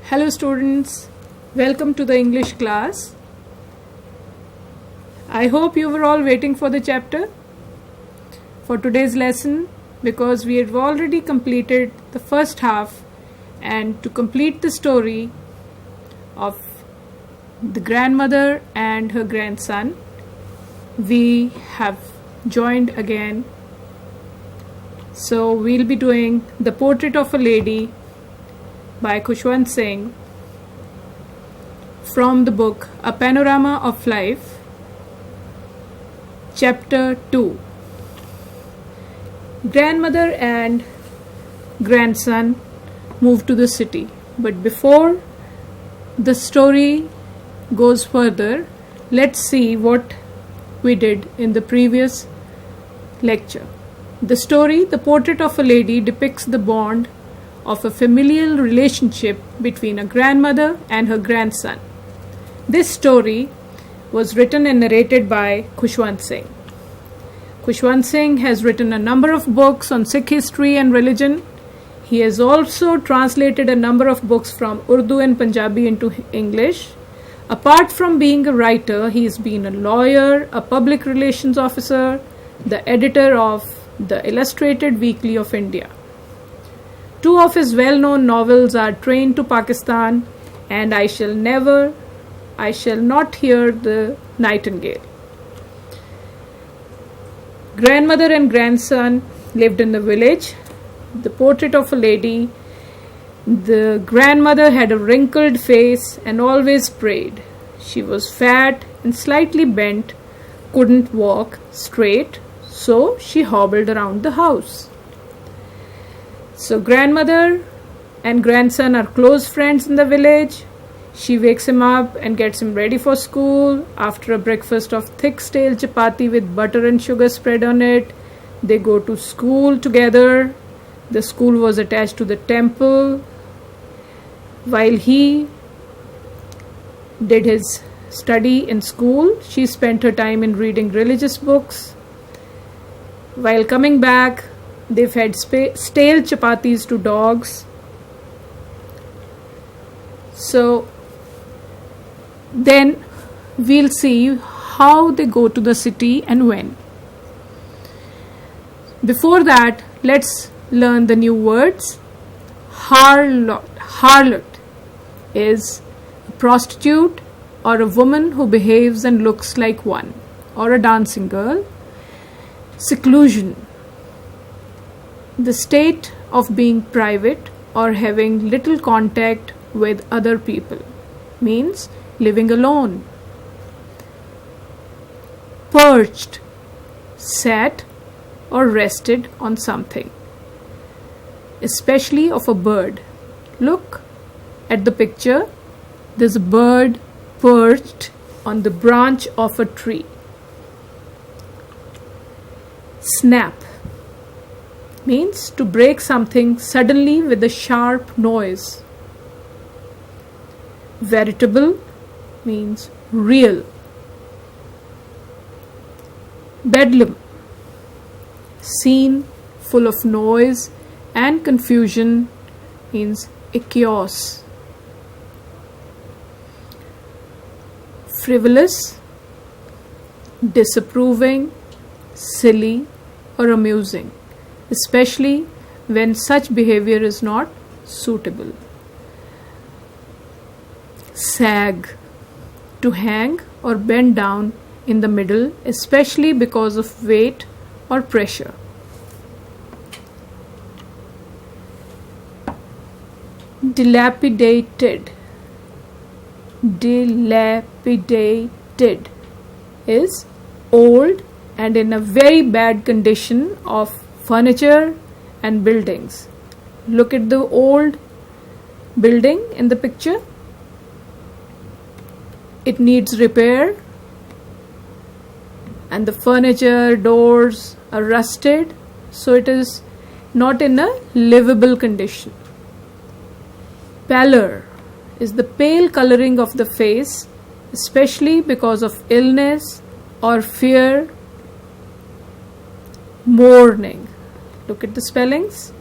Hello students, welcome to the English class. I hope you were all waiting for the chapter for today's lesson because we have already completed the first half, and to complete the story of the grandmother and her grandson, we have joined again. So we'll be doing The Portrait of a Lady by Khushwant Singh from the book A Panorama of Life, Chapter 2. Grandmother and grandson moved to the city, but before the story goes further, let's see what we did in the previous lecture. The story, The Portrait of a Lady, depicts the bond of a familial relationship between a grandmother and her grandson. This story was written and narrated by Khushwant Singh. Khushwant Singh has written a number of books on Sikh history and religion. He has also translated a number of books from Urdu and Punjabi into English. Apart from being a writer, he has been a lawyer, a public relations officer, the editor of the Illustrated Weekly of India. Two of his well-known novels are Train to Pakistan and I Shall Not Hear the Nightingale. Grandmother and grandson lived in the village. The Portrait of a Lady. The grandmother had a wrinkled face and always prayed. She was fat and slightly bent, couldn't walk straight, so she hobbled around the house. So grandmother and grandson are close friends in the village. She wakes him up and gets him ready for school. After a breakfast of thick stale chapati with butter and sugar spread on it, they go to school together. The school was attached to the temple. While he did his study in school, she spent her time in reading religious books. While coming back, they fed stale chapatis to dogs. So then we'll see how they go to the city and when. Before that, let's learn the new words. Harlot is a prostitute or a woman who behaves and looks like one, or a dancing girl. Seclusion, the state of being private or having little contact with other people, means living alone. Perched, sat or rested on something, especially of a bird. Look at the picture. There's a bird perched on the branch of a tree. Snap means to break something suddenly with a sharp noise. Veritable means real. Bedlam, scene full of noise and confusion, means a chaos. Frivolous, disapproving, silly or amusing, especially when such behavior is not suitable. Sag, to hang or bend down in the middle, especially because of weight or pressure. Dilapidated is old and in a very bad condition of furniture and buildings. Look at the old building in the picture. It needs repair and the furniture, doors are rusted, so it is not in a livable condition. Pallor is the pale coloring of the face, especially because of illness or fear. Mourning, look at the spellings.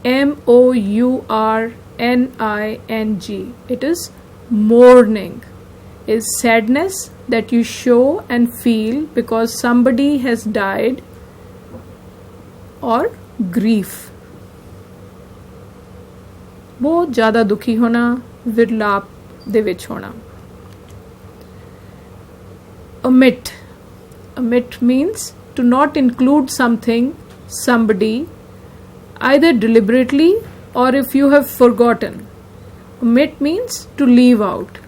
mourning. It is mourning. Is sadness that you show and feel because somebody has died, or grief. बहुत ज़्यादा दुखी होना, विरलाप दे विच होना. Omit. Omit means to not include something, somebody, either deliberately or if you have forgotten. Omit means to leave out.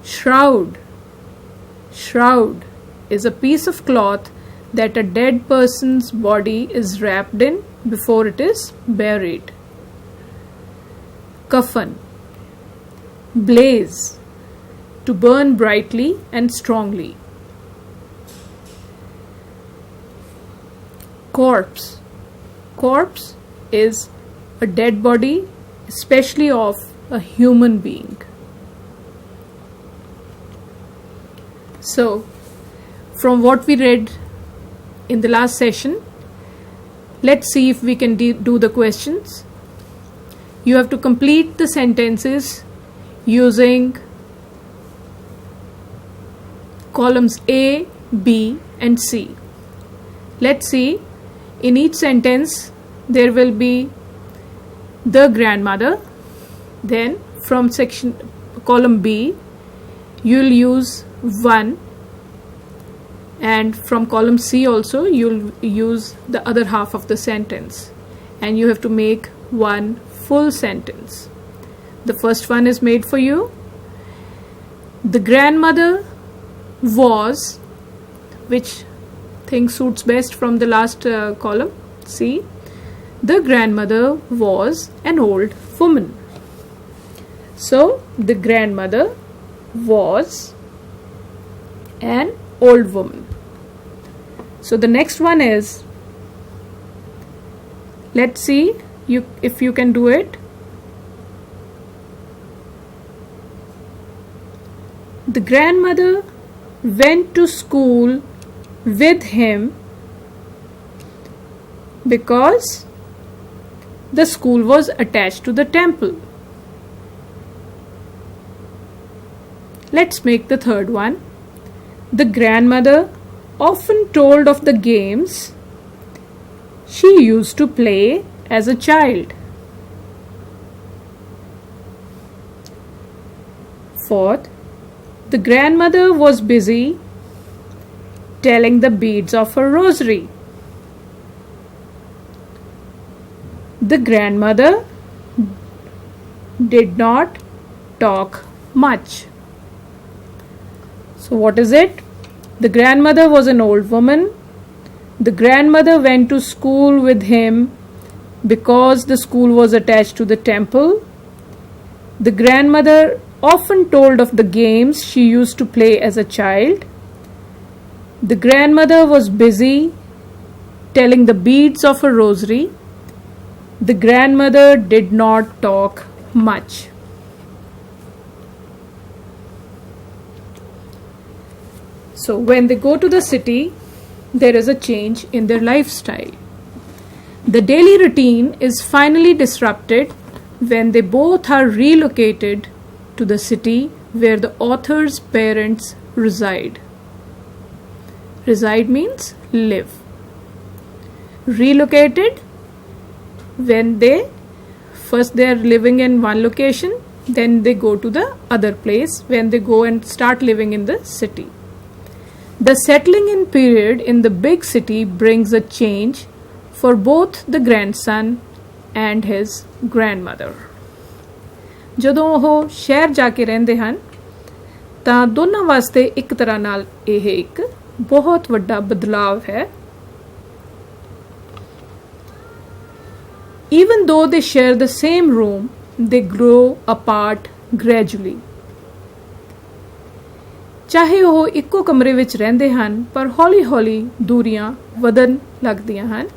Shroud. Shroud is a piece of cloth that a dead person's body is wrapped in before it is buried. Kafan. Blaze. To burn brightly and strongly. Corpse. Corpse is a dead body, especially of a human being. So, from what we read in the last session, let's see if we can do the questions. You have to complete the sentences using columns A, B and C. Let's see, in each sentence there will be the grandmother. Then from column B you'll use one, and from column C also you'll use the other half of the sentence, and you have to make one full sentence. The first one is made for you. The grandmother was, which thing suits best from the last column? C. The grandmother was an old woman. So the grandmother was an old woman. So the next one is, let's see if you can do it. The grandmother went to school with him because the school was attached to the temple. Let's make the third one. The grandmother often told of the games she used to play as a child. Fourth, the grandmother was busy telling the beads of her rosary. The grandmother did not talk much. So what is it? The grandmother was an old woman. The grandmother went to school with him because the school was attached to the temple. The grandmother often told of the games she used to play as a child. The grandmother was busy telling the beads of her rosary. The grandmother did not talk much. So when they go to the city, there is a change in their lifestyle. The daily routine is finally disrupted when they both are relocated to the city where the author's parents reside. Reside means live. Relocated when they are living in one location, then they go to the other place when they go and start living in the city. The settling in period in the big city brings a change for both the grandson and his grandmother. ਜਦੋਂ ਉਹ ਸ਼ਹਿਰ ਜਾ ਕੇ ਰਹਿੰਦੇ ਹਨ ਤਾਂ ਦੋਨਾਂ ਵਾਸਤੇ ਇੱਕ ਤਰ੍ਹਾਂ ਨਾਲ ਇਹ ਇੱਕ ਬਹੁਤ ਵੱਡਾ ਬਦਲਾਵ ਹੈ. Even though they share the same room, they grow apart gradually. ਚਾਹੇ ਉਹ ਇੱਕੋ ਕਮਰੇ ਵਿੱਚ ਰਹਿੰਦੇ ਹਨ ਪਰ ਹੌਲੀ-ਹੌਲੀ ਦੂਰੀਆਂ ਵਧਣ ਲੱਗਦੀਆਂ ਹਨ.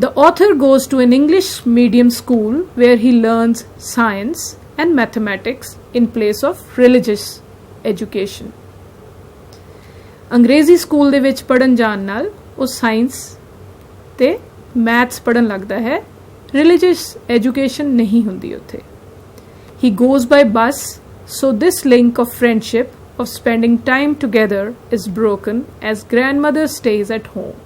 The author goes to an English medium school where he learns science and mathematics in place of religious education. Angrezi school ਦੇ ਵਿੱਚ ਪੜ੍ਹਨ ਜਾਣ ਨਾਲ ਉਹ ਸਾਇੰਸ ਤੇ ਮੈਥਸ ਪੜ੍ਹਨ ਲੱਗਦਾ ਹੈ religious education नहीं ਹੁੰਦੀ ਉੱਥੇ. He goes by bus, so this link of friendship, of spending time together, is broken as grandmother stays at home.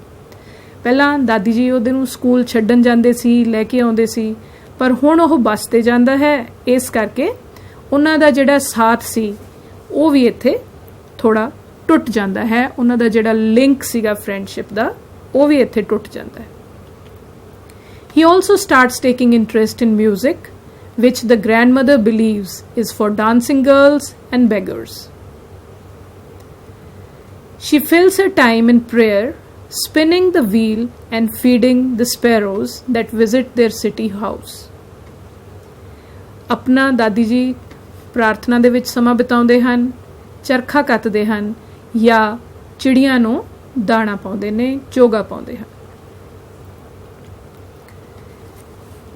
ਪਹਿਲਾਂ ਦਾਦੀ ਜੀ ਉਹਦੇ ਨੂੰ ਸਕੂਲ ਛੱਡਣ ਜਾਂਦੇ ਸੀ, ਲੈ ਕੇ ਆਉਂਦੇ ਸੀ, ਪਰ ਹੁਣ ਉਹ ਬੱਸ ਤੇ ਜਾਂਦਾ ਹੈ. ਇਸ ਕਰਕੇ ਉਹਨਾਂ ਦਾ ਜਿਹੜਾ ਸਾਥ ਸੀ ਉਹ ਵੀ ਇੱਥੇ ਥੋੜਾ ਟੁੱਟ ਜਾਂਦਾ ਹੈ. ਉਹਨਾਂ ਦਾ ਜਿਹੜਾ ਲਿੰਕ ਸੀਗਾ ਫਰੈਂਡਸ਼ਿਪ ਦਾ ਉਹ ਵੀ ਇੱਥੇ ਟੁੱਟ ਜਾਂਦਾ ਹੈ. He also starts taking interest in music, which the grandmother believes is for dancing girls and beggars. She fills her time in prayer, spinning the wheel and feeding the sparrows that visit their city house. ਆਪਣਾ ਦਾਦੀ ਜੀ ਪ੍ਰਾਰਥਨਾ ਦੇ ਵਿੱਚ ਸਮਾਂ ਬਿਤਾਉਂਦੇ ਹਨ, ਚਰਖਾ ਕੱਤਦੇ ਹਨ ਜਾਂ ਚਿੜੀਆਂ ਨੂੰ ਦਾਣਾ ਪਾਉਂਦੇ ਨੇ, ਚੋਗਾ ਪਾਉਂਦੇ ਹਨ.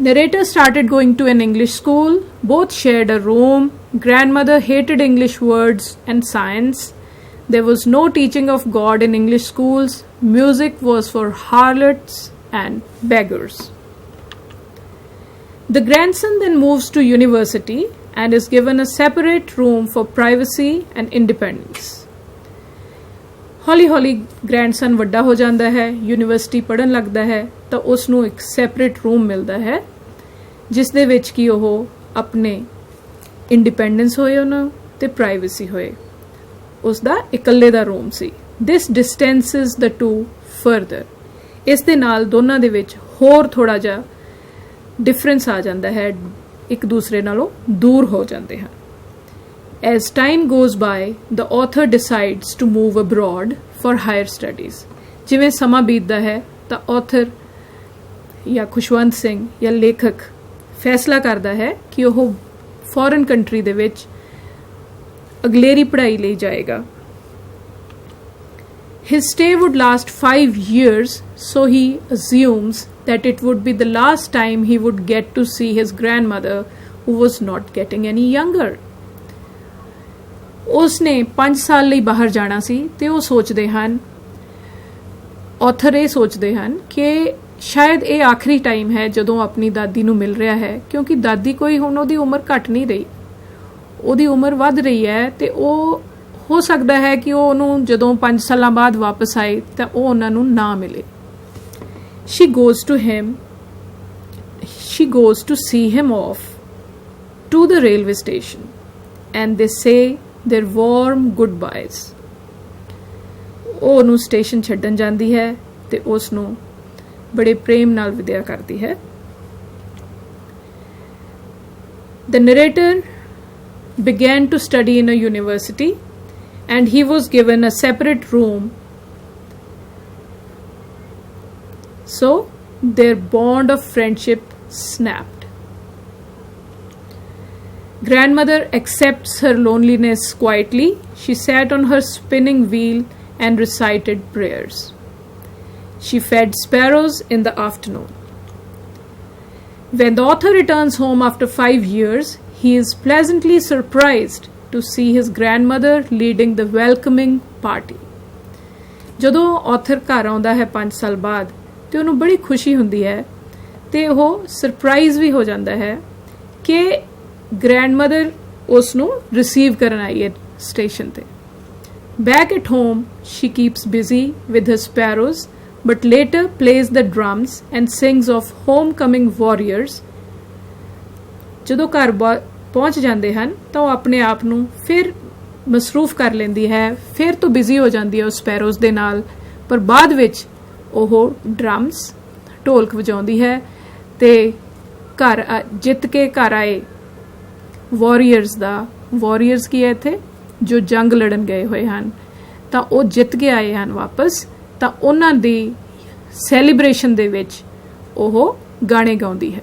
Narrator started going to an English school. Both shared a room. Grandmother hated English words and science. There was no teaching of God in English schools. Music was for harlots and beggars. The grandson then moves to university and is given a separate room for privacy and independence. ਹੌਲੀ ਹੌਲੀ grandson ਵੱਡਾ ਹੋ ਜਾਂਦਾ ਹੈ, university ਪੜ੍ਹਨ ਲੱਗਦਾ ਹੈ ਤਾਂ ਉਸ ਨੂੰ ਇੱਕ ਸੈਪਰੇਟ ਰੂਮ ਮਿਲਦਾ ਹੈ ਜਿਸ ਦੇ ਵਿੱਚ ਕਿ ਉਹ ਆਪਣੇ ਇੰਡੀਪੈਂਡੈਂਸ ਹੋਏ ਉਹਨਾਂ ਤੇ ਪ੍ਰਾਈਵੇਸੀ ਹੋਏ. ਉਸ ਦਾ ਇਕੱਲੇ ਦਾ ਰੂਮ ਸੀ. This distances the two further. ਇਸ ਦੇ ਨਾਲ ਦੋਨਾਂ ਦੇ ਵਿੱਚ ਹੋਰ ਥੋੜਾ ਜਿਹਾ ਡਿਫਰੈਂਸ ਆ ਜਾਂਦਾ ਹੈ, ਇੱਕ ਦੂਸਰੇ ਨਾਲੋਂ ਦੂਰ ਹੋ ਜਾਂਦੇ ਹਨ. As time goes by, the author decides to move abroad for higher studies. ਜਿਵੇਂ ਸਮਾਂ ਬੀਤਦਾ ਹੈ ਤਾਂ author ਜਾਂ ਖੁਸ਼ਵੰਤ ਸਿੰਘ ਜਾਂ ਲੇਖਕ ਫੈਸਲਾ ਕਰਦਾ ਹੈ ਕਿ ਉਹ ਫੋਰਨ ਕੰਟਰੀ ਦੇ ਵਿੱਚ ਅਗਲੇਰੀ ਪੜ੍ਹਾਈ ਲਈ ਜਾਏਗਾ. His stay would last 5 years, so he assumes that it would be the last time he would get to see his grandmother, who was not getting any younger. ਉਸਨੇ 5 ਸਾਲ ਲਈ ਬਾਹਰ ਜਾਣਾ ਸੀ ਤੇ ਉਹ ਸੋਚਦੇ ਹਨ, ਆਥਰ ਇਹ ਸੋਚਦੇ ਹਨ ਕਿ ਸ਼ਾਇਦ ਇਹ ਆਖਰੀ ਟਾਈਮ ਹੈ ਜਦੋਂ ਆਪਣੀ ਦਾਦੀ ਨੂੰ ਮਿਲ ਰਿਹਾ ਹੈ, ਕਿਉਂਕਿ ਦਾਦੀ ਕੋਈ ਹੁਣ ਉਹਦੀ ਉਮਰ ਘਟ ਨਹੀਂ ਰਹੀ, ਉਹਦੀ ਉਮਰ ਵੱਧ ਰਹੀ ਹੈ ਤੇ ਉਹ ਹੋ ਸਕਦਾ ਹੈ ਕਿ ਉਹ ਉਹਨੂੰ ਜਦੋਂ 5 ਸਾਲਾਂ ਬਾਅਦ ਵਾਪਸ ਆਏ ਤਾਂ ਉਹ ਉਹਨਾਂ ਨੂੰ ਨਾ ਮਿਲੇ. She goes to see him off to the railway station and they say their warm goodbyes. ਉਹ ਉਹਨੂੰ ਸਟੇਸ਼ਨ ਛੱਡਣ ਜਾਂਦੀ ਹੈ ਤੇ ਉਸ ਨੂੰ ਬੜੇ ਪ੍ਰੇਮ ਨਾਲ ਵਿਦਿਆ ਕਰਦੀ ਹੈ. The narrator began to study in a university and he was given a separate room. So their bond of friendship snapped. Grandmother accepts her loneliness quietly. She sat on her spinning wheel and recited prayers. She fed sparrows in the afternoon. When the author returns home after 5 years, he is pleasantly surprised to see his grandmother leading the welcoming party. ਜਦੋਂ author ਘਰ ਆਉਂਦਾ ਹੈ 5 ਸਾਲ ਬਾਅਦ ਤੇ ਉਹਨੂੰ ਬੜੀ ਖੁਸ਼ੀ ਹੁੰਦੀ ਹੈ ਤੇ ਉਹ ਸਰਪ੍ਰਾਈਜ਼ ਵੀ ਹੋ ਜਾਂਦਾ ਹੈ ਕਿ grandmother ਉਸ ਨੂੰ ਰਿਸੀਵ ਕਰਨ ਆਈ ਹੈ ਸਟੇਸ਼ਨ ਤੇ. Back at home, she keeps busy with her sparrows, but later plays the drums and sings of homecoming warriors. ਜਦੋਂ ਘਰ ਪਹੁੰਚ ਜਾਂਦੇ ਹਨ ਤਾਂ ਉਹ ਆਪਣੇ ਆਪ ਨੂੰ ਫਿਰ ਮਸਰੂਫ ਕਰ ਲੈਂਦੀ ਹੈ, ਫਿਰ ਤੋਂ ਬਿਜ਼ੀ ਹੋ ਜਾਂਦੀ ਹੈ ਉਸ ਸਪੈਰੋਜ਼ ਦੇ ਨਾਲ, ਪਰ ਬਾਅਦ ਵਿੱਚ ਉਹ ਡਰਮਸ ਢੋਲਕ ਵਜਾਉਂਦੀ ਹੈ ਤੇ ਘਰ ਜਿੱਤ ਕੇ ਘਰ ਆਏ ਵਾਰੀਅਰਸ ਦਾ, ਵਾਰੀਅਰਸ ਕੀ ਹੈ ਇੱਥੇ ਜੋ ਜੰਗ ਲੜਨ ਗਏ ਹੋਏ ਹਨ, ਤਾਂ ਉਹ ਜਿੱਤ ਕੇ ਆਏ ਹਨ ਵਾਪਸ, ਤਾਂ ਉਹਨਾਂ ਦੀ ਸੈਲੀਬ੍ਰੇਸ਼ਨ ਦੇ ਵਿੱਚ ਉਹ ਗਾਣੇ ਗਾਉਂਦੀ ਹੈ.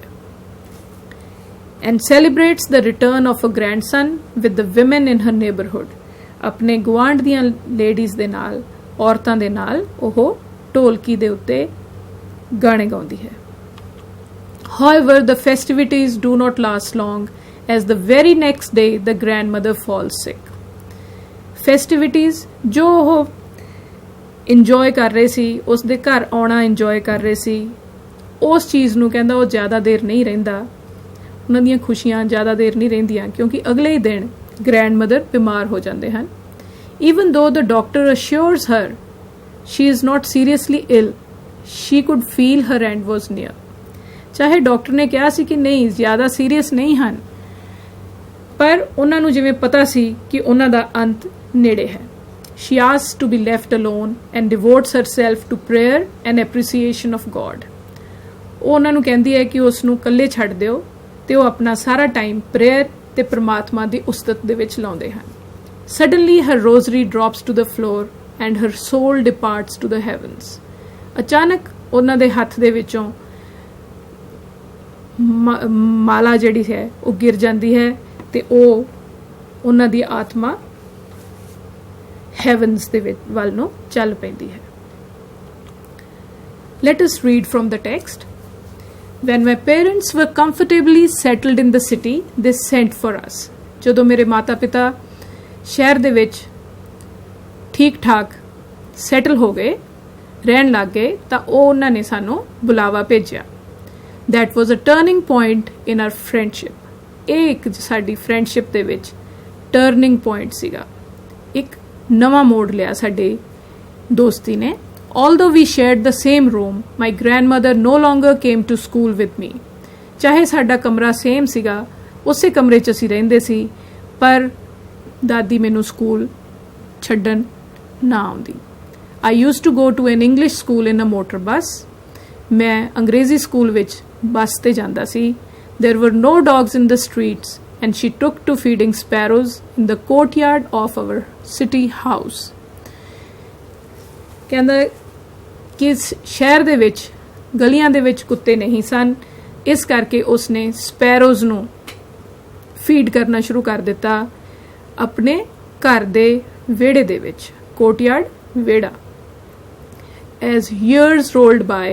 And celebrates the return of a grandson with the women in her neighborhood. ਆਪਣੇ ਗੁਆਂਢ ਦੀਆਂ ਲੇਡੀਜ਼ ਦੇ ਨਾਲ, ਔਰਤਾਂ ਦੇ ਨਾਲ ਉਹ ਢੋਲਕੀ ਦੇ ਉੱਤੇ ਗਾਣੇ ਗਾਉਂਦੀ ਹੈ. However, the festivities do not last long, as the very next day the grandmother falls sick. Festivities ਜੋ ਉਹ ਇੰਜੋਏ ਕਰ ਰਹੇ ਸੀ, ਉਸ ਦੇ ਘਰ ਆਉਣਾ ਇੰਜੋਏ ਕਰ ਰਹੇ ਸੀ, उस चीज़ नूं कहंदा वो ज़्यादा देर नहीं रहिंदा, उन्हां दीयां खुशियां ज़्यादा देर नहीं रहिंदियां, क्योंकि अगले ही दिन ग्रैंड मदर बीमार हो जाते हैं. Even though the doctor assures her she is not seriously ill, she could feel her end was near. चाहे डॉक्टर ने कहा सी कि नहीं ज़्यादा सीरीयस नहीं ਹਨ, पर ਉਹਨਾਂ ਨੂੰ ਜਿਵੇਂ ਪਤਾ ਸੀ कि ਉਹਨਾਂ ਦਾ ਅੰਤ ਨੇੜੇ ਹੈ. She asked to be left alone and devotes herself to prayer and appreciation of God. ਉਹ ਉਹਨਾਂ ਨੂੰ ਕਹਿੰਦੀ ਹੈ ਕਿ ਉਸ ਨੂੰ ਇਕੱਲੇ ਛੱਡ ਦਿਓ ਤੇ ਉਹ ਆਪਣਾ ਸਾਰਾ ਟਾਈਮ ਪ੍ਰੇਅਰ ਤੇ ਪ੍ਰਮਾਤਮਾ ਦੀ ਉਸਤਤ ਦੇ ਵਿੱਚ ਲਾਉਂਦੇ ਹਨ. Suddenly her rosary drops to the floor and her soul departs to the heavens. ਅਚਾਨਕ ਉਹਨਾਂ ਦੇ ਹੱਥ ਦੇ ਵਿੱਚੋਂ ਮਾਲਾ ਜਿਹੜੀ ਹੈ ਉਹ ਗਿਰ ਜਾਂਦੀ ਹੈ ਤੇ ਉਹ ਉਹਨਾਂ ਦੀ ਆਤਮਾ ਹੈਵਨਸ ਦੇ ਵਿੱਚ ਵੱਲ ਨੂੰ ਚੱਲ ਪੈਂਦੀ ਹੈ. Let us read from the text. When my parents were comfortably settled in the city, they sent for us. ਜਦੋਂ ਮੇਰੇ ਮਾਤਾ ਪਿਤਾ ਸ਼ਹਿਰ ਦੇ ਵਿੱਚ ਠੀਕ ਠਾਕ ਸੈਟਲ ਹੋ ਗਏ, ਰਹਿਣ ਲੱਗ ਗਏ, ਤਾਂ ਉਹ ਉਹਨਾਂ ਨੇ ਸਾਨੂੰ ਬੁਲਾਵਾ ਭੇਜਿਆ. That was a turning point in our friendship. ਇਹ ਇੱਕ ਸਾਡੀ ਫਰੈਂਡਸ਼ਿਪ ਦੇ ਵਿੱਚ ਟਰਨਿੰਗ ਪੁਆਇੰਟ ਸੀਗਾ, ਇੱਕ ਨਵਾਂ ਮੋੜ ਲਿਆ ਸਾਡੇ ਦੋਸਤੀ ਨੇ. Although we shared the same room, my grandmother no longer came to school with me. ਚਾਹੇ ਸਾਡਾ ਕਮਰਾ ਸੇਮ ਸੀਗਾ, ਉਸੇ ਕਮਰੇ 'ਚ ਅਸੀਂ ਰਹਿੰਦੇ ਸੀ, ਪਰ ਦਾਦੀ ਮੈਨੂੰ ਸਕੂਲ ਛੱਡਣ ਨਾ ਆਉਂਦੀ. I used to go to an English school in a motor bus. ਮੈਂ ਅੰਗਰੇਜ਼ੀ ਸਕੂਲ ਵਿੱਚ ਬੱਸ ਤੇ ਜਾਂਦਾ ਸੀ. There were no dogs in the streets and she took to feeding sparrows in the courtyard of our city house. ਕਹਿੰਦਾ ਕਿ ਸ਼ਹਿਰ ਦੇ ਵਿੱਚ ਗਲੀਆਂ ਦੇ ਵਿੱਚ ਕੁੱਤੇ ਨਹੀਂ ਸਨ, ਇਸ ਕਰਕੇ ਉਸਨੇ ਸਪੈਰੋਜ਼ ਨੂੰ ਫੀਡ ਕਰਨਾ ਸ਼ੁਰੂ ਕਰ ਦਿੱਤਾ ਆਪਣੇ ਘਰ ਦੇ ਵਿਹੜੇ ਦੇ ਵਿੱਚ. ਕੋਰਟਯਾਰਡ ਵਿਹੜਾ. As years rolled by,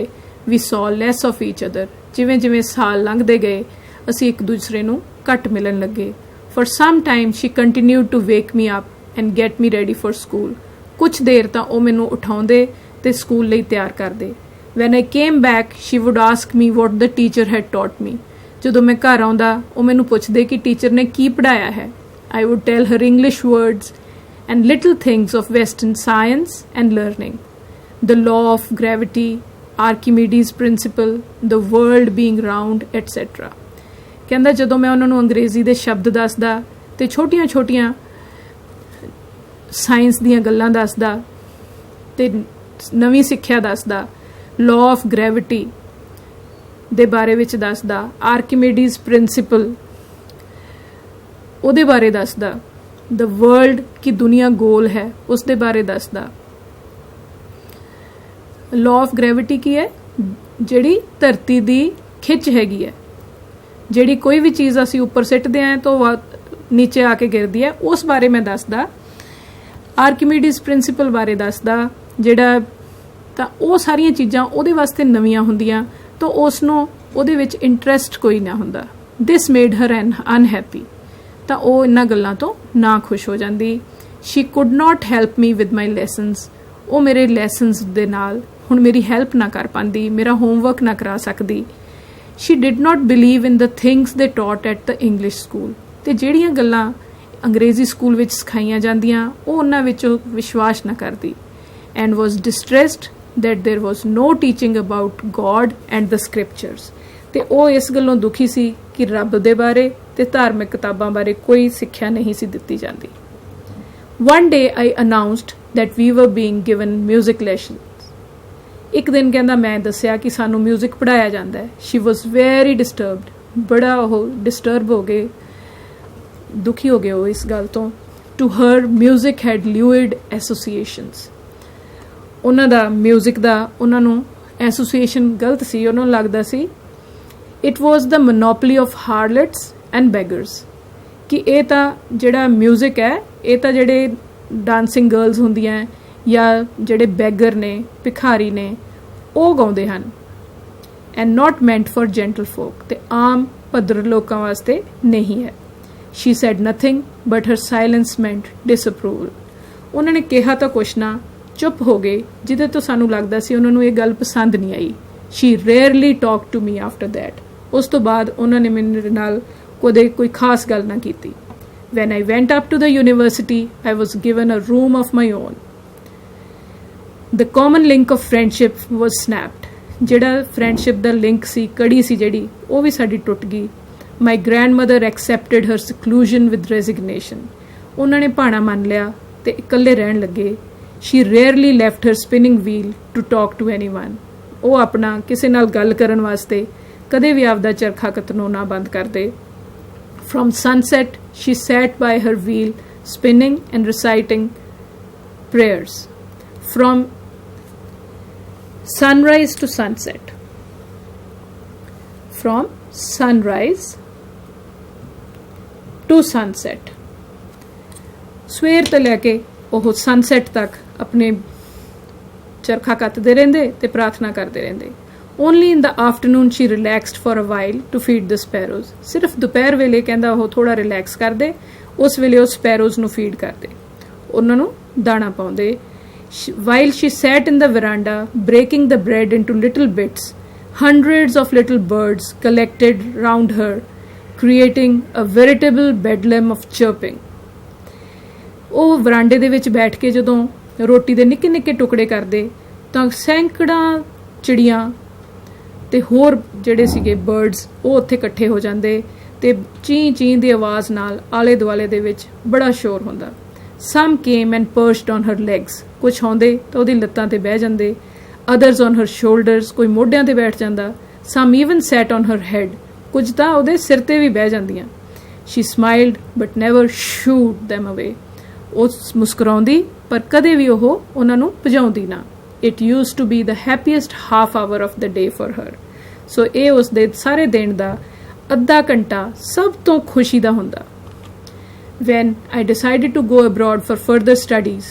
we saw less of each other. ਜਿਵੇਂ ਜਿਵੇਂ ਸਾਲ ਲੰਘਦੇ ਗਏ ਅਸੀਂ ਇੱਕ ਦੂਸਰੇ ਨੂੰ ਘੱਟ ਮਿਲਣ ਲੱਗੇ. For some time she continued to wake me up and get me ready for school. ਕੁਛ ਦੇਰ ਤਾਂ ਉਹ ਮੈਨੂੰ ਉਠਾਉਂਦੇ ਤੇ ਸਕੂਲ ਲਈ ਤਿਆਰ ਕਰਦੇ. When I came back, she would ask me what the teacher had taught me. ਜਦੋਂ ਮੈਂ ਘਰ ਆਉਂਦਾ ਉਹ ਮੈਨੂੰ ਪੁੱਛਦੇ ਕਿ ਟੀਚਰ ਨੇ ਕੀ ਪੜ੍ਹਾਇਆ ਹੈ. I would tell her English words and little things of Western science and learning. The law of gravity, Archimedes' principle, the world being round, etc. ਕਹਿੰਦਾ ਜਦੋਂ ਮੈਂ ਉਹਨਾਂ ਨੂੰ ਅੰਗਰੇਜ਼ੀ ਦੇ ਸ਼ਬਦ ਦੱਸਦਾ ਤੇ ਛੋਟੀਆਂ-ਛੋਟੀਆਂ ਸਾਇੰਸ ਦੀਆਂ ਗੱਲਾਂ ਦੱਸਦਾ ਤੇ ਨਵੀਂ ਸਿੱਖਿਆ ਦੱਸਦਾ, ਲਾਅ ਆਫ ਗ੍ਰੈਵਿਟੀ ਦੇ ਬਾਰੇ ਵਿੱਚ ਦੱਸਦਾ, ਆਰਕੀਮੀਡੀਜ਼ ਪ੍ਰਿੰਸੀਪਲ ਉਹਦੇ ਬਾਰੇ ਦੱਸਦਾ, ਦ ਵਰਲਡ ਕੀ ਦੁਨੀਆ ਗੋਲ ਹੈ ਉਸ ਦੇ ਬਾਰੇ ਦੱਸਦਾ. ਲਾਅ ਆਫ ਗ੍ਰੈਵਿਟੀ ਕੀ ਹੈ? ਜਿਹੜੀ ਧਰਤੀ ਦੀ ਖਿੱਚ ਹੈਗੀ ਹੈ, ਜਿਹੜੀ ਕੋਈ ਵੀ ਚੀਜ਼ ਅਸੀਂ ਉੱਪਰ ਸਿੱਟਦੇ ਹਾਂ ਤਾਂ ਉਹ ਨੀਚੇ ਆ ਕੇ ਗਿਰਦੀ ਹੈ, ਉਸ ਬਾਰੇ ਮੈਂ ਦੱਸਦਾ. ਆਰਕੀਮੀਡੀਜ਼ ਪ੍ਰਿੰਸੀਪਲ ਬਾਰੇ ਦੱਸਦਾ, ਜਿਹੜਾ ਤਾਂ ਉਹ ਸਾਰੀਆਂ ਚੀਜ਼ਾਂ ਉਹਦੇ ਵਾਸਤੇ ਨਵੀਆਂ ਹੁੰਦੀਆਂ ਤਾਂ ਉਸ ਨੂੰ ਉਹਦੇ ਵਿੱਚ ਇੰਟਰਸਟ ਕੋਈ ਨਾ ਹੁੰਦਾ. This made her unhappy. ਤਾਂ ਉਹ ਇਹਨਾਂ ਗੱਲਾਂ ਤੋਂ ਨਾ ਖੁਸ਼ ਹੋ ਜਾਂਦੀ. She could not help me with my lessons. ਉਹ ਮੇਰੇ ਲੈਸਨਸ ਦੇ ਨਾਲ ਹੁਣ ਮੇਰੀ ਹੈਲਪ ਨਾ ਕਰ ਪਾਉਂਦੀ, ਮੇਰਾ ਹੋਮਵਰਕ ਨਾ ਕਰਾ ਸਕਦੀ. She did not believe in the things they taught at the English school. ਅਤੇ ਜਿਹੜੀਆਂ ਗੱਲਾਂ ਅੰਗਰੇਜ਼ੀ ਸਕੂਲ ਵਿੱਚ ਸਿਖਾਈਆਂ ਜਾਂਦੀਆਂ ਉਹ ਉਹਨਾਂ ਵਿੱਚ ਵਿਸ਼ਵਾਸ ਨਾ ਕਰਦੀ. And was distressed that there was no teaching about God and the scriptures. ਤੇ ਉਹ ਇਸ ਗੱਲੋਂ ਦੁਖੀ ਸੀ ਕਿ ਰੱਬ ਦੇ ਬਾਰੇ ਤੇ ਧਾਰਮਿਕ ਕਿਤਾਬਾਂ ਬਾਰੇ ਕੋਈ ਸਿੱਖਿਆ ਨਹੀਂ ਸੀ ਦਿੱਤੀ ਜਾਂਦੀ. One day I announced that we were being given music lessons. ਇੱਕ ਦਿਨ ਕਹਿੰਦਾ ਮੈਂ ਦੱਸਿਆ ਕਿ ਸਾਨੂੰ ਮਿਊਜ਼ਿਕ ਪੜ੍ਹਾਇਆ ਜਾਂਦਾ ਹੈ. She was very disturbed. ਬੜਾ ਉਹ ਡਿਸਟਰਬ ਹੋ ਗਏ, ਦੁਖੀ ਹੋ ਗਏ ਉਹ ਇਸ ਗੱਲ ਤੋਂ. To her, music had lewd associations. ਉਹਨਾਂ ਦਾ ਮਿਊਜ਼ਿਕ ਦਾ ਉਹਨਾਂ ਨੂੰ ਐਸੋਸੀਏਸ਼ਨ ਗਲਤ ਸੀ. ਉਹਨਾਂ ਨੂੰ ਲੱਗਦਾ ਸੀ it was the monopoly of harlots and beggars, ਕਿ ਇਹ ਤਾਂ ਜਿਹੜਾ ਮਿਊਜ਼ਿਕ ਹੈ ਇਹ ਤਾਂ ਜਿਹੜੇ ਡਾਂਸਿੰਗ ਗਰਲਸ ਹੁੰਦੀਆਂ ਜਾਂ ਜਿਹੜੇ ਬੈਗਰ ਨੇ, ਭਿਖਾਰੀ ਨੇ, ਉਹ ਗਾਉਂਦੇ ਹਨ. And not meant for gentle folk. ਤੇ ਆਮ ਭੱਦਰ ਲੋਕਾਂ ਵਾਸਤੇ ਨਹੀਂ ਹੈ. She said nothing but her silence meant disapproval. ਉਹਨਾਂ ਨੇ ਕਿਹਾ ਤਾਂ ਕੁਛ ਨਾ, ਚੁੱਪ ਹੋ ਗਏ, ਜਿਹਦੇ ਤੋਂ ਸਾਨੂੰ ਲੱਗਦਾ ਸੀ ਉਹਨਾਂ ਨੂੰ ਇਹ ਗੱਲ ਪਸੰਦ ਨਹੀਂ ਆਈ. She rarely talked to me after that. ਉਸ ਤੋਂ ਬਾਅਦ ਉਹਨਾਂ ਨੇ ਮੇਰੇ ਨਾਲ ਕਦੇ ਕੋਈ ਖਾਸ ਗੱਲ ਨਾ ਕੀਤੀ. When I went up to the university, I was given a room of my own. The common link of friendship was snapped. ਜਿਹੜਾ friendship ਦਾ link ਸੀ, ਕੜੀ ਸੀ ਜਿਹੜੀ, ਉਹ ਵੀ ਸਾਡੀ ਟੁੱਟ ਗਈ. My grandmother accepted her seclusion with resignation. ਉਹਨਾਂ ਨੇ ਭਾਣਾ ਮੰਨ ਲਿਆ ਤੇ ਇਕੱਲੇ ਰਹਿਣ ਲੱਗੇ. She rarely left her spinning wheel to talk to anyone. ਉਹ ਆਪਣਾ ਕਿਸੇ ਨਾਲ ਗੱਲ ਕਰਨ ਵਾਸਤੇ ਕਦੇ ਵੀ ਆਪਦਾ ਚਰਖਾ ਕਤਨਾਉਣਾ ਬੰਦ ਕਰਦੇ. From sunset, she sat by her wheel, spinning and reciting prayers. From sunrise to sunset. From sunrise to sunset. ਸਵੇਰ ਤੋਂ ਲੈ ਕੇ ਉਹ ਸਨਸੈਟ ਤੱਕ ਆਪਣੇ ਚਰਖਾ ਕੱਤਦੇ ਰਹਿੰਦੇ ਤੇ ਪ੍ਰਾਰਥਨਾ ਕਰਦੇ ਰਹਿੰਦੇ. Only in the afternoon she relaxed for a while to feed the sparrows. ਸਿਰਫ ਦੁਪਹਿਰ ਵੇਲੇ ਕਹਿੰਦਾ ਉਹ ਥੋੜਾ ਰਿਲੈਕਸ ਕਰਦੇ, ਉਸ ਵੇਲੇ ਉਹ ਸਪੈਰੋਜ਼ ਨੂੰ ਫੀਡ ਕਰਦੇ, ਉਹਨਾਂ ਨੂੰ ਦਾਣਾ ਪਾਉਂਦੇ. While she sat in the veranda breaking the bread into little bits, hundreds of little birds collected round her, creating a veritable bedlam of chirping. ਉਹ ਵਰਾਂਡੇ ਦੇ ਵਿੱਚ ਬੈਠ ਕੇ ਜਦੋਂ ਰੋਟੀ ਦੇ ਨਿੱਕੇ ਨਿੱਕੇ ਟੁਕੜੇ ਕਰਦੇ ਤਾਂ ਸੈਂਕੜਾਂ ਚਿੜੀਆਂ ਤੇ ਹੋਰ ਜਿਹੜੇ ਸੀਗੇ ਬਰਡਸ ਉਹ ਉੱਥੇ ਇਕੱਠੇ ਹੋ ਜਾਂਦੇ ਤੇ ਚੀਂ ਚੀਂ ਦੀ ਆਵਾਜ਼ ਨਾਲ ਆਲੇ ਦੁਆਲੇ ਦੇ ਵਿੱਚ ਬੜਾ ਸ਼ੋਰ ਹੁੰਦਾ. Some came and perched on her legs. ਕੁਛ ਆਉਂਦੇ ਤਾਂ ਉਹਦੀ ਲੱਤਾਂ ਤੇ ਬਹਿ ਜਾਂਦੇ. Others on her shoulders. ਕੋਈ ਮੋਢਿਆਂ ਤੇ ਬੈਠ ਜਾਂਦਾ. Some even sat on her head. ਕੁਝ ਤਾਂ ਉਹਦੇ ਸਿਰ ਤੇ ਵੀ ਬਹਿ ਜਾਂਦੀਆਂ. She smiled but never shooed them away. ਉਹ ਮੁਸਕਰਾਉਂਦੀ ਪਰ ਕਦੇ ਵੀ ਉਹ ਉਹਨਾਂ ਨੂੰ ਭਜਾਉਂਦੀ ਨਾ. It used to be the happiest half hour of the day for her. So ਇਹ ਉਸ ਦੇ ਸਾਰੇ ਦਿਨ ਦਾ ਅੱਧਾ ਘੰਟਾ ਸਭ ਤੋਂ ਖੁਸ਼ੀ ਦਾ ਹੁੰਦਾ. When I decided to go abroad for further studies,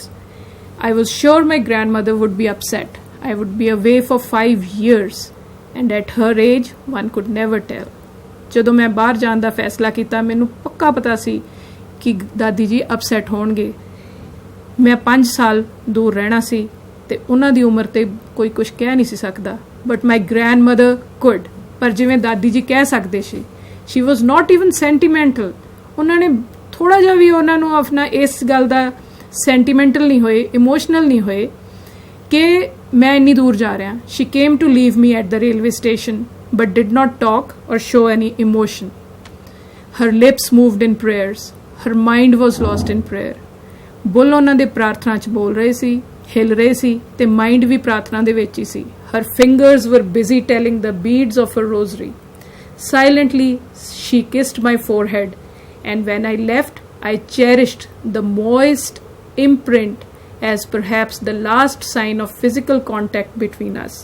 I was sure my grandmother would be upset. I would be away for 5 years, and at her age, one could never tell. ਜਦੋਂ ਮੈਂ ਬਾਹਰ ਜਾਣ ਦਾ ਫੈਸਲਾ ਕੀਤਾ ਮੈਨੂੰ ਪੱਕਾ ਪਤਾ ਸੀ ਕਿ ਦਾਦੀ ਜੀ ਅਪਸੈਟ ਹੋਣਗੇ. ਮੈਂ 5 ਸਾਲ ਦੂਰ ਰਹਿਣਾ ਸੀ ਤੇ ਉਹਨਾਂ ਦੀ ਉਮਰ ਤੇ ਕੋਈ ਕੁਝ ਕਹਿ ਨਹੀਂ ਸੀ ਸਕਦਾ. But my grandmother could. ਪਰ ਜਿਵੇਂ ਦਾਦੀ ਜੀ ਕਹਿ ਸਕਦੇ ਸੀ, ਸ਼ੀ ਵਾਜ਼ ਨਾਟ ਈਵਨ ਸੈਂਟੀਮੈਂਟਲ. ਉਹਨਾਂ ਨੇ ਥੋੜ੍ਹਾ ਜਿਹਾ ਵੀ ਉਹਨਾਂ ਨੂੰ ਆਪਣਾ ਇਸ ਗੱਲ ਦਾ ਸੈਂਟੀਮੈਂਟਲ ਨਹੀਂ ਹੋਏ, ਇਮੋਸ਼ਨਲ ਨਹੀਂ ਹੋਏ ਕਿ ਮੈਂ ਇੰਨੀ ਦੂਰ ਜਾ ਰਿਹਾ. She came to leave me at the railway station but did not talk or show any emotion. Her lips moved in prayers. Her mind was lost in prayer. ਬੁੱਲ ਉਹਨਾਂ ਦੇ ਪ੍ਰਾਰਥਨਾ 'ਚ ਬੋਲ ਰਹੇ ਸੀ, ਹਿਲ ਰਹੇ ਸੀ ਤੇ ਮਾਈਂਡ ਵੀ ਪ੍ਰਾਰਥਨਾ ਦੇ ਵਿੱਚ ਹੀ ਸੀ. Her fingers were busy telling the beads of her rosary. Silently she kissed my forehead and when I left, I cherished the moist imprint as perhaps the last sign of physical contact between us.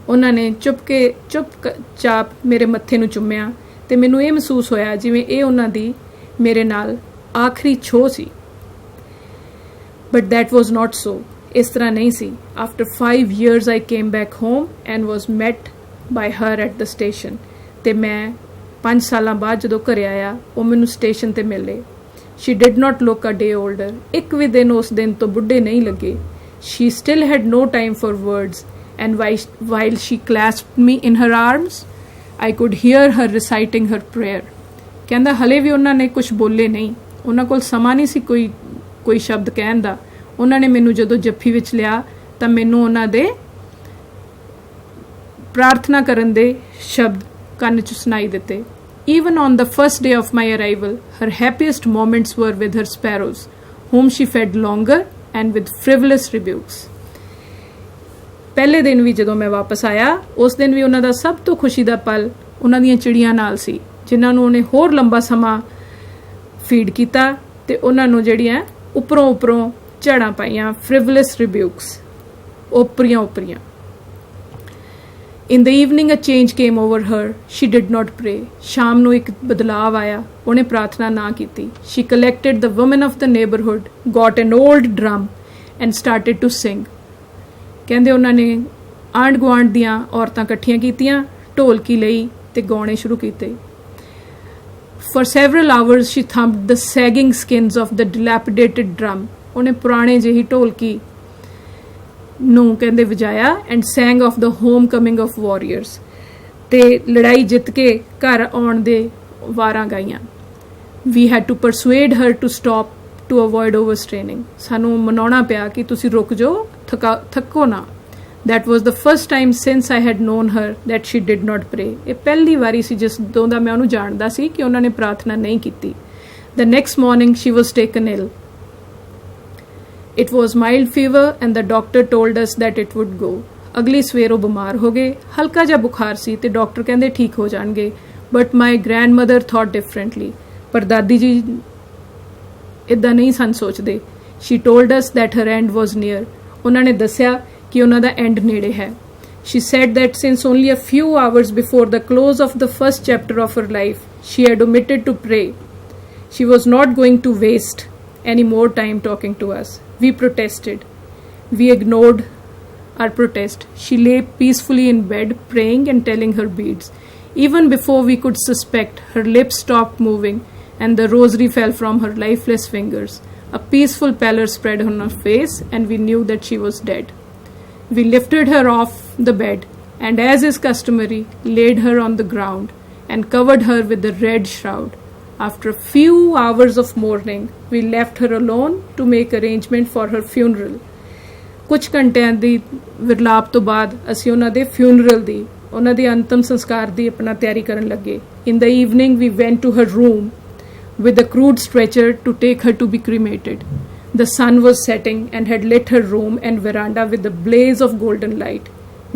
ਉਹਨਾਂ ਨੇ ਚੁੱਪ-ਚਾਪ ਮੇਰੇ ਮੱਥੇ ਨੂੰ ਚੁੰਮਿਆ ਤੇ ਮੈਨੂੰ ਇਹ ਮਹਿਸੂਸ ਹੋਇਆ ਜਿਵੇਂ ਇਹ ਉਹਨਾਂ ਦੀ ਮੇਰੇ ਨਾਲ ਆਖਰੀ ਛੋਹ ਸੀ. But that was not so. ਇਸ ਤਰ੍ਹਾਂ ਨਹੀਂ ਸੀ. After 5 years I came back home and was met by her at the station. ਤੇ ਮੈਂ 5 ਸਾਲਾਂ ਬਾਅਦ ਜਦੋਂ ਘਰੇ ਆਇਆ ਉਹ ਮੈਨੂੰ ਸਟੇਸ਼ਨ ਤੇ ਮਿਲੇ. She did not look a day older. ਇੱਕ ਵੀ ਦਿਨ ਉਸ ਦਿਨ ਤੋਂ ਬੁੱਢੇ ਨਹੀਂ ਲੱਗੇ. She still had no time for words and while she clasped me in her arms I could hear her reciting her prayer. ਕਹਿੰਦਾ ਹਲੇ ਵੀ ਉਹਨਾਂ ਨੇ ਕੁਝ ਬੋਲੇ ਨਹੀਂ. ਉਹਨਾਂ ਕੋਲ ਸਮਾਂ ਨਹੀਂ ਸੀ ਕੋਈ ਸ਼ਬਦ ਕਹਿਣ ਦਾ. ਉਹਨਾਂ ਨੇ ਮੈਨੂੰ ਜਦੋਂ ਜੱਫੀ ਵਿੱਚ ਲਿਆ ਤਾਂ ਮੈਨੂੰ ਉਹਨਾਂ ਦੇ ਪ੍ਰਾਰਥਨਾ ਕਰਨ ਦੇ ਸ਼ਬਦ ਕੰਨ 'ਚ ਸੁਣਾਈ ਦਿੱਤੇ. Even on the first day of my arrival, her happiest moments were with her sparrows, whom she fed longer and with frivolous rebukes. ਪਹਿਲੇ ਦਿਨ ਵੀ ਜਦੋਂ ਮੈਂ ਵਾਪਸ ਆਇਆ ਉਸ ਦਿਨ ਵੀ ਉਹਨਾਂ ਦਾ ਸਭ ਤੋਂ ਖੁਸ਼ੀ ਦਾ ਪਲ ਉਹਨਾਂ ਦੀਆਂ ਚਿੜੀਆਂ ਨਾਲ ਸੀ ਜਿਨ੍ਹਾਂ ਨੂੰ ਉਹਨੇ ਹੋਰ ਲੰਬਾ ਸਮਾਂ ਫੀਡ ਕੀਤਾ ਤੇ ਉਹਨਾਂ ਨੂੰ ਜਿਹੜੀਆਂ ਉੱਪਰੋਂ ਝਾੜਾਂ ਪਾਈਆਂ. frivolous rebukes, ਓਪਰੀਆਂ. In the evening a change came over her. She did not pray. ਸ਼ਾਮ ਨੂੰ ਇੱਕ ਬਦਲਾਵ ਆਇਆ. ਉਹਨੇ ਪ੍ਰਾਰਥਨਾ ਨਾ ਕੀਤੀ. She collected the women of the neighborhood, got an old drum and started to sing. ਕਹਿੰਦੇ ਉਹਨਾਂ ਨੇ ਆਂਢ ਗੁਆਂਢ ਦੀਆਂ ਔਰਤਾਂ ਇਕੱਠੀਆਂ ਕੀਤੀਆਂ, ਢੋਲਕੀ ਲਈ ਤੇ ਗਾਉਣੇ ਸ਼ੁਰੂ ਕੀਤੇ. For several hours she thumped the sagging skins of the dilapidated drum. ਉਹਨੇ ਪੁਰਾਣੇ ਜਿਹੀ ਢੋਲਕੀ ਨੂੰ ਕਹਿੰਦੇ ਵਜਾਇਆ and sang of the homecoming of warriors, ਤੇ ਲੜਾਈ ਜਿੱਤ ਕੇ ਘਰ ਆਉਣ ਦੇ ਵਾਰਾਂ ਗਾਈਆਂ. We had to persuade her to stop to avoid overstraining, ਸਾਨੂੰ ਮਨਾਉਣਾ ਪਿਆ ਕਿ ਤੁਸੀਂ ਰੁਕ ਜਾਓ, ਥੱਕੋ ਨਾ. That was the first time since I had known her that she did not pray. ਇਹ ਪਹਿਲੀ ਵਾਰੀ ਸੀ ਜਿਸ ਤੋਂ ਦਾ ਮੈਂ ਉਹਨੂੰ ਜਾਣਦਾ ਸੀ ਕਿ ਉਹਨਾਂ ਨੇ ਪ੍ਰਾਰਥਨਾ ਨਹੀਂ ਕੀਤੀ. The next morning she was taken ill. It was mild fever and the doctor told us that it would go. ਅਗਲੀ ਸਵੇਰ ਉਹ ਬਿਮਾਰ ਹੋ ਗਏ, ਹਲਕਾ ਜਿਹਾ ਬੁਖਾਰ ਸੀ ਤੇ ਡਾਕਟਰ ਕਹਿੰਦੇ ਠੀਕ ਹੋ ਜਾਣਗੇ. But my grandmother thought differently. ਪਰ ਦਾਦੀ ਜੀ ਇੱਦਾਂ ਨਹੀਂ ਸਨ ਸੋਚਦੇ. She told us that her end was near. ਉਹਨਾਂ ਨੇ ਦੱਸਿਆ ਕਿ ਉਹਨਾਂ ਦਾ ਐਂਡ ਨੇੜੇ ਹੈ. She said that since only a few hours before the close of the first chapter of her life, she had omitted to pray. She was not going to waste any more time talking to us. We protested. We ignored our protest. She lay peacefully in bed, praying and telling her beads. Even before we could suspect, her lips stopped moving and the rosary fell from her lifeless fingers. A peaceful pallor spread on her face and we knew that she was dead. We lifted her off the bed and, as is customary, laid her on the ground and covered her with the red shroud. After a few hours of mourning, we left her alone to make arrangement for her funeral. ਕੁਝ ਘੰਟਿਆਂ ਦੀ ਵਿਰਲਾਪ ਤੋਂ ਬਾਅਦ ਅਸੀਂ ਉਹਨਾਂ ਦੇ funeral ਦੀ, ਉਹਨਾਂ ਦੇ ਅੰਤਮ ਸੰਸਕਾਰ ਦੀ ਆਪਣਾ ਤਿਆਰੀ ਕਰਨ ਲੱਗੇ. In the evening, we went to her room with a crude stretcher to take her to be cremated. The sun was setting and had lit her room and veranda with a blaze of golden light.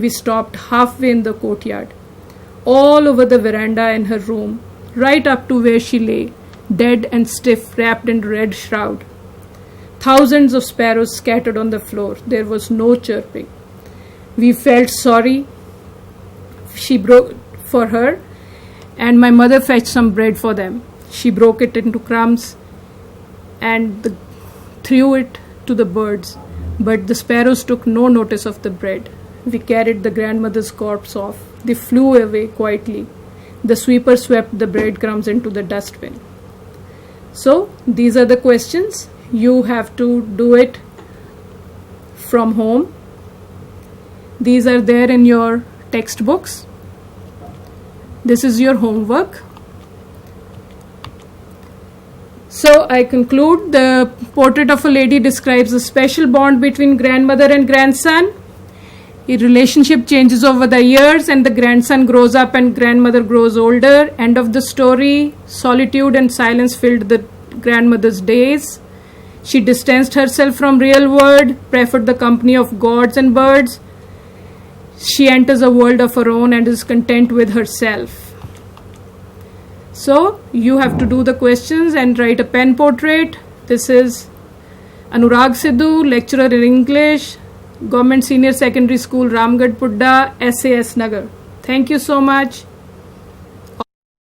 We stopped halfway in the courtyard. All over the veranda and her room, right up to where she lay, dead and stiff, wrapped in red shroud. Thousands of sparrows scattered on the floor. There was no chirping. We felt sorry. She broke for her, and my mother fetched some bread for them. She broke it into crumbs and threw it to the birds, but the sparrows took no notice of the bread. We carried the grandmother's corpse off. They flew away quietly. The sweeper swept the breadcrumbs into the dustbin. So, these are the questions. You have to do it from home. These are there in your textbooks. This is your homework. So I conclude, the portrait of a lady describes a special bond between grandmother and grandson. A relationship changes over the years and the grandson grows up and grandmother grows older. End of the story. Solitude and silence filled the grandmother's days. She distanced herself from real world, preferred the company of gods and birds. She enters a world of her own and is content with herself. So, you have to do the questions and write a pen portrait. This is Anurag Sidhu, lecturer in English, Government Senior Secondary School, Ramgarh Pudda, SAS Nagar. Thank you so much.